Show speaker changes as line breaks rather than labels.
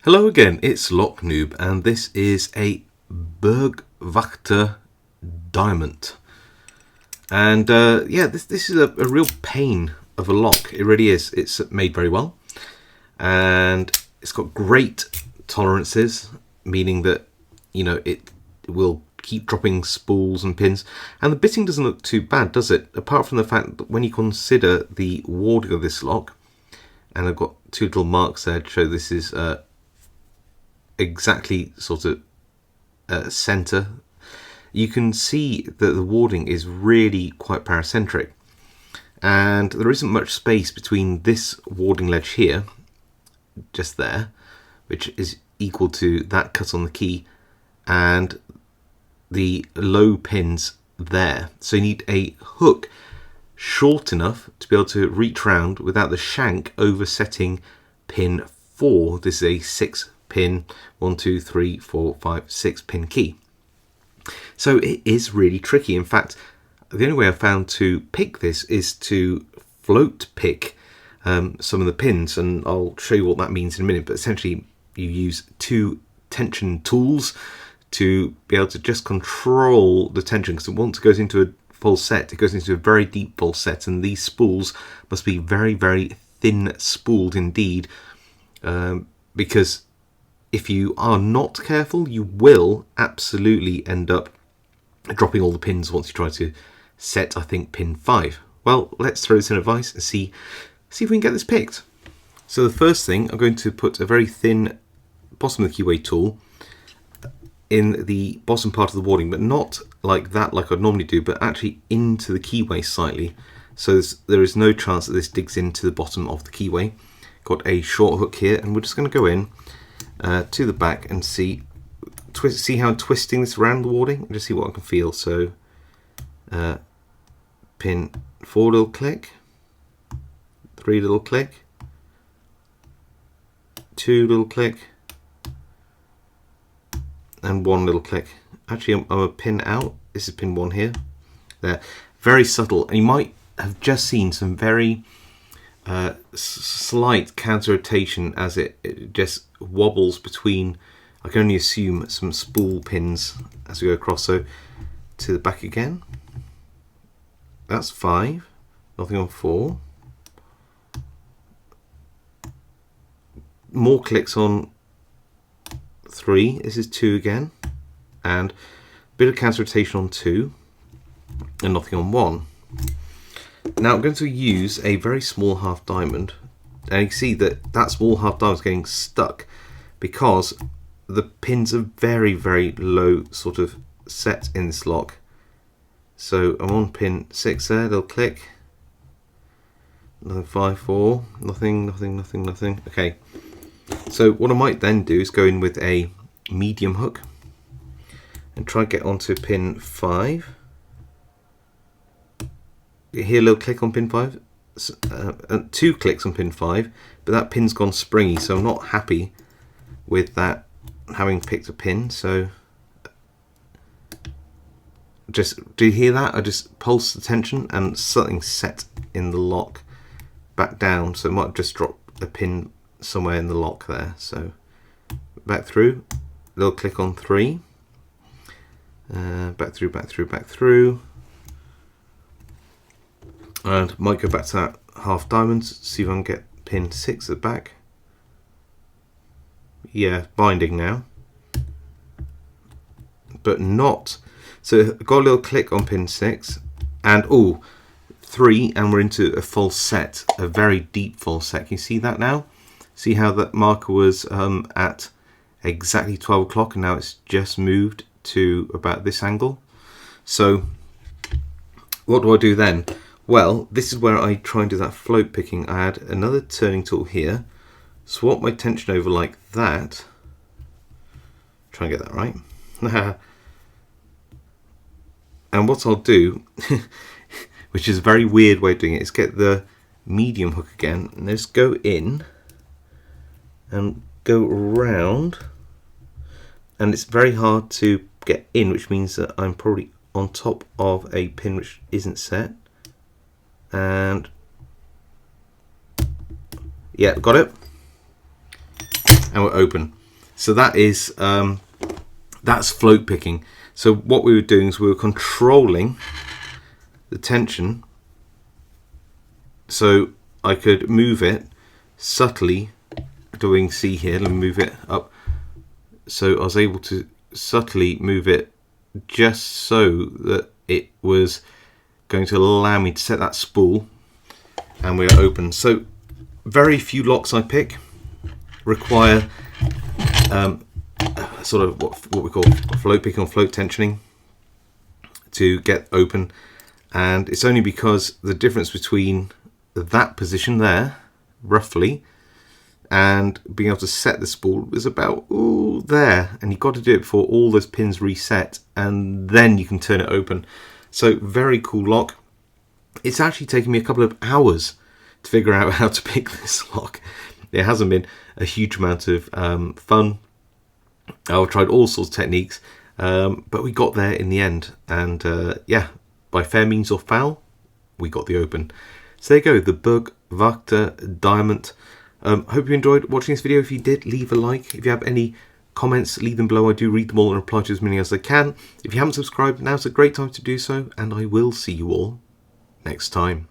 Hello again, it's Noob, and this is a Burg Wachter Diamant. And yeah, this is a real pain of a lock. It really is. It's made very well, and it's got great tolerances, meaning that it will keep dropping spools and pins, and the bitting doesn't look too bad, does it? Apart from the fact that when you consider the warding of this lock, and I've got two little marks there to show this is exactly sort of center, you can see that the warding is really quite paracentric, and there isn't much space between this warding ledge here, just there, which is equal to that cut on the key, and the low pins there. So you need a hook short enough to be able to reach round without the shank oversetting pin 4. This is a 6 pin 1 2 3 4 5 6 pin key, so it is really tricky. In fact, the only way I've found to pick this is to float pick some of the pins, and I'll show you what that means in a minute. But essentially you use two tension tools to be able to just control the tension, because once it goes into a full set, it goes into a very deep full set, and these spools must be very, very thin spooled indeed, because if you are not careful, you will absolutely end up dropping all the pins once you try to set, I think, pin 5. Well, let's throw this in a vise and see if we can get this picked. So the first thing, I'm going to put a very thin bottom of the keyway tool in the bottom part of the warding, but not like that, like I'd normally do, but actually into the keyway slightly. So there is no chance that this digs into the bottom of the keyway. Got a short hook here, and we're just going to go in to the back and see how I'm twisting this around the warding, and just see what I can feel. So pin 4 little click, 3 little click, 2 little click, and 1 little click. Actually, I'm a pin out. This is pin 1 here. There, very subtle, and you might have just seen some very slight counter rotation as it just wobbles between, I can only assume, some spool pins as we go across. So to the back again, that's 5, nothing on 4, more clicks on 3, this is 2 again, and a bit of counter rotation on 2, and nothing on 1. Now I'm going to use a very small half diamond, and you can see that small half diamond is getting stuck because the pins are very, very low sort of set in this lock. So I'm on pin 6 there, little click, another 5, 4, nothing, nothing, nothing, nothing. Okay, so what I might then do is go in with a medium hook and try and get onto pin 5. You hear a little click on pin 5, 2 clicks on pin 5, but that pin's gone springy, so I'm not happy with that, having picked a pin. So just, do you hear that? I just pulse the tension and something set in the lock back down, so it might have just dropped a pin somewhere in the lock there. So back through, little click on 3, back through, back through, back through, and might go back to that half diamond, see if I can get pin 6 at the back. Yeah, binding now, but not. So I've got a little click on pin 6, and 3, and we're into a full set, a very deep full set. Can you see that now? See how that marker was at exactly 12 o'clock, and now it's just moved to about this angle. So what do I do then? Well, this is where I try and do that float picking. I add another turning tool here, swap my tension over like that, try and get that right. And what I'll do, which is a very weird way of doing it, is get the medium hook again and just go in and go around, and it's very hard to get in, which means that I'm probably on top of a pin which isn't set. And yeah, got it. and we're open. So that is that's float picking. So what we were doing is we were controlling the tension so I could move it subtly. Doing C here, let me move it up. So I was able to subtly move it just so that it was going to allow me to set that spool, and we are open. So very few locks I pick require sort of what we call float picking or float tensioning to get open, and it's only because the difference between that position there roughly and being able to set the spool is about there, and you've got to do it before all those pins reset, and then you can turn it open. So very cool lock. It's actually taken me a couple of hours to figure out how to pick this lock. It hasn't been a huge amount of fun. I've tried all sorts of techniques, but we got there in the end, and yeah, by fair means or foul, we got the open. So there you go, the Burg Wachter Diamant. Hope you enjoyed watching this video. If you did, leave a like. If you have any comments, leave them below. I do read them all and reply to as many as I can. If you haven't subscribed, now's a great time to do so, and I will see you all next time.